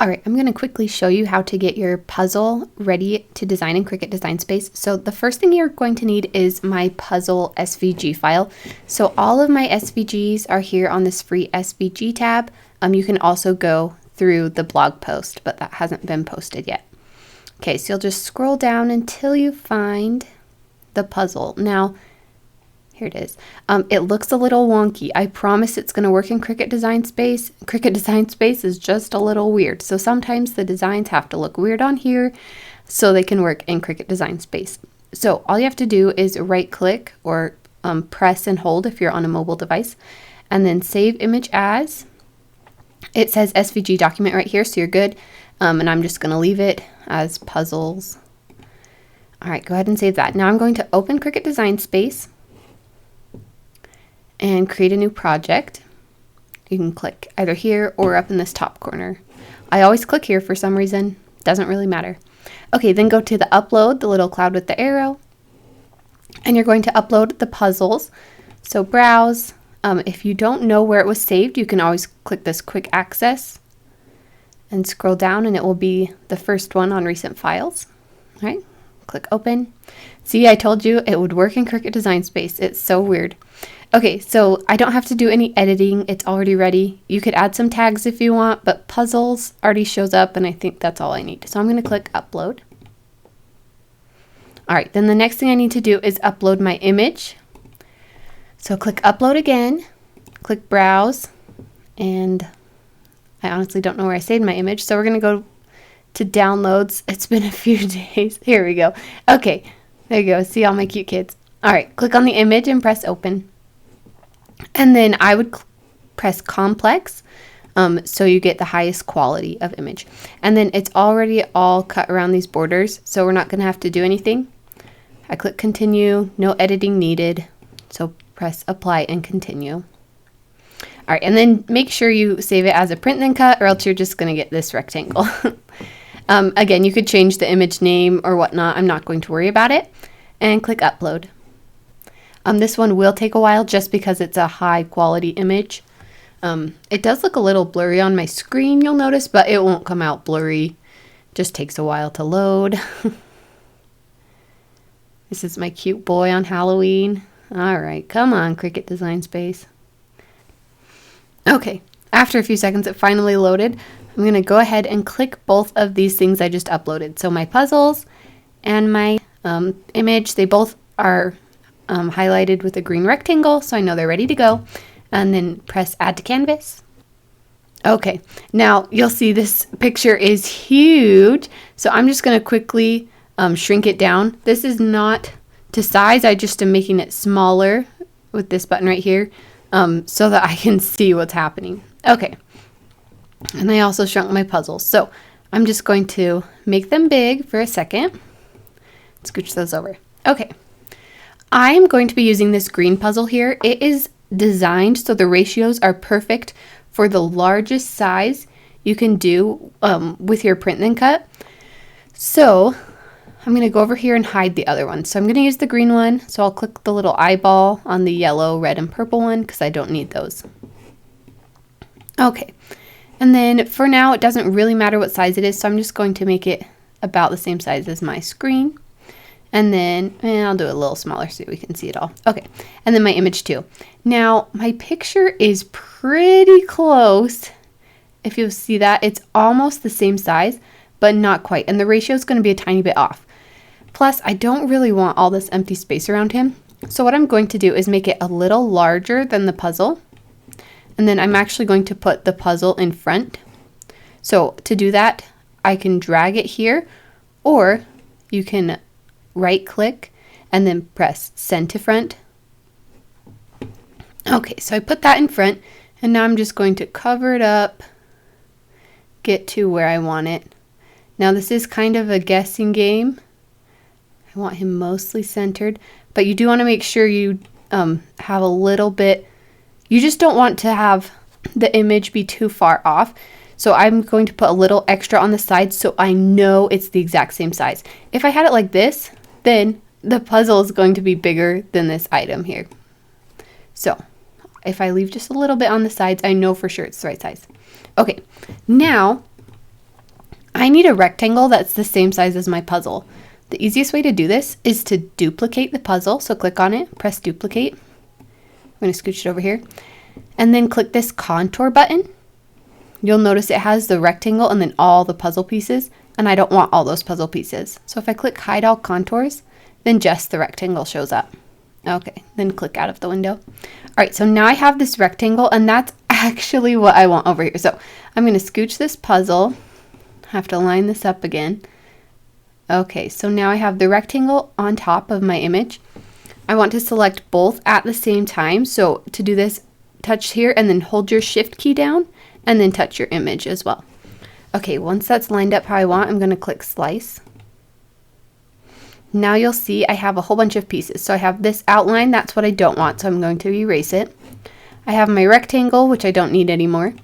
All right, I'm going to quickly show you how to get your puzzle ready to design in Cricut Design Space. So the first thing you're going to need is my puzzle SVG file. So all of my SVGs are here on this free SVG tab. You can also go through the blog post, but that hasn't been posted yet. Okay, so you'll just scroll down until you find the puzzle. Now, here it is. It looks a little wonky. I promise it's going to work in Cricut Design Space. Cricut Design Space is just a little weird. So sometimes the designs have to look weird on here so they can work in Cricut Design Space. So all you have to do is right click or press and hold if you're on a mobile device, and then save image as. It says SVG document right here, so you're good. And I'm just going to leave it as puzzles. All right, go ahead and save that. Now I'm going to open Cricut Design Space and create a new project. You can click either here or up in this top corner. I always click here for some reason. Doesn't really matter. Okay, then go to the upload, the little cloud with the arrow, and you're going to upload the puzzles. So browse. If you don't know where it was saved, you can always click this quick access and scroll down and it will be the first one on recent files. All right, click open. See, I told you it would work in Cricut Design Space. It's so weird. Okay, so I don't have to do any editing. It's already ready. You could add some tags if you want, but puzzles already shows up and I think that's all I need. So I'm going to click upload. All right, then the next thing I need to do is upload my image. So click upload again, click browse, and I honestly don't know where I saved my image. So we're going to go to downloads. It's been a few days. Here we go. Okay, there you go. See all my cute kids. All right, click on the image and press open. And then I would press complex so you get the highest quality of image. And then it's already all cut around these borders, so we're not going to have to do anything. I click continue, no editing needed. So press apply and continue. All right, and then make sure you save it as a print then cut or else you're just going to get this rectangle. Again, you could change the image name or whatnot. I'm not going to worry about it. And click upload. This one will take a while just because it's a high quality image. It does look a little blurry on my screen, you'll notice, but it won't come out blurry. Just takes a while to load. This is my cute boy on Halloween. All right, come on, Cricut Design Space. Okay, after a few seconds it finally loaded. I'm going to go ahead and click both of these things I just uploaded. So my puzzles and my image, they both are highlighted with a green rectangle, so I know they're ready to go. And then press add to canvas. Okay, now you'll see this picture is huge, so I'm just going to quickly shrink it down. This is not to size, I just am making it smaller with this button right here so that I can see what's happening. Okay, and I also shrunk my puzzles, so I'm just going to make them big for a second. Scooch those over. Okay. I'm going to be using this green puzzle here. It is designed so the ratios are perfect for the largest size you can do with your print then cut. So I'm going to go over here and hide the other one. So I'm going to use the green one. So I'll click the little eyeball on the yellow, red, and purple one because I don't need those. Okay. And then for now, it doesn't really matter what size it is. So I'm just going to make it about the same size as my screen. And then I'll do it a little smaller so we can see it all. Okay, and then my image too. Now, my picture is pretty close. If you'll see that, it's almost the same size, but not quite. And the ratio is going to be a tiny bit off. Plus, I don't really want all this empty space around him. So what I'm going to do is make it a little larger than the puzzle. And then I'm actually going to put the puzzle in front. So to do that, I can drag it here, or you can right click and then press send to front. Okay, so I put that in front and now I'm just going to cover it up, get to where I want it. Now this is kind of a guessing game. I want him mostly centered, but you do want to make sure you have a little bit, you just don't want to have the image be too far off. So I'm going to put a little extra on the side so I know it's the exact same size. If I had it like this, then the puzzle is going to be bigger than this item here. So if I leave just a little bit on the sides, I know for sure it's the right size. Okay, now I need a rectangle that's the same size as my puzzle. The easiest way to do this is to duplicate the puzzle. So click on it, press duplicate. I'm going to scooch it over here. And then click this contour button. You'll notice it has the rectangle and then all the puzzle pieces. And I don't want all those puzzle pieces. So if I click hide all contours, then just the rectangle shows up. Okay, then click out of the window. All right, so now I have this rectangle and that's actually what I want over here. So I'm going to scooch this puzzle. Have to line this up again. Okay, so now I have the rectangle on top of my image. I want to select both at the same time. So to do this, touch here and then hold your shift key down and then touch your image as well. Okay, once that's lined up how I want, I'm going to click slice. Now you'll see I have a whole bunch of pieces. So I have this outline, that's what I don't want, so I'm going to erase it. I have my rectangle, which I don't need anymore.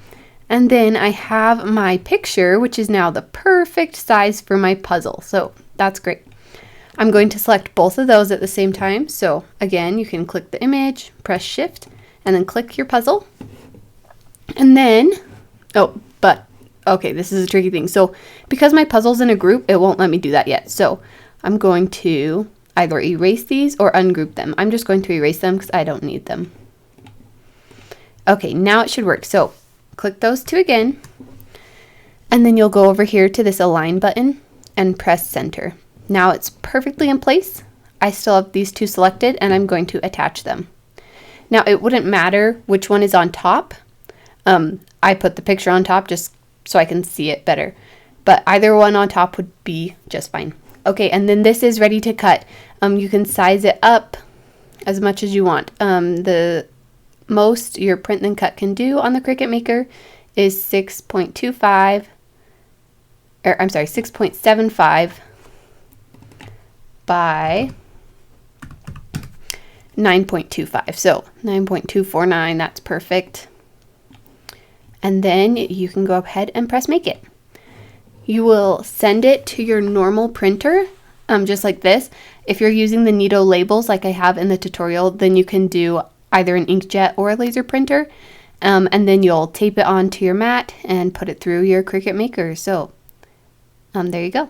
And then I have my picture, which is now the perfect size for my puzzle. So that's great. I'm going to select both of those at the same time. So again, you can click the image, press shift, and then click your puzzle. And then, okay, this is a tricky thing. So because my puzzle's in a group, it won't let me do that yet. So I'm going to either erase these or ungroup them. I'm just going to erase them because I don't need them. Okay, now it should work. So click those two again, and then you'll go over here to this align button and press center. Now it's perfectly in place. I still have these two selected and I'm going to attach them. Now it wouldn't matter which one is on top. I put the picture on top just so I can see it better, but either one on top would be just fine. Okay, and then this is ready to cut. You can size it up as much as you want. The most your print then cut can do on the Cricut Maker is 6.75 by 9.25. So 9.249, that's perfect. And then you can go ahead and press make it. You will send it to your normal printer, just like this. If you're using the Neato labels like I have in the tutorial, then you can do either an inkjet or a laser printer, and then you'll tape it onto your mat and put it through your Cricut Maker. So there you go.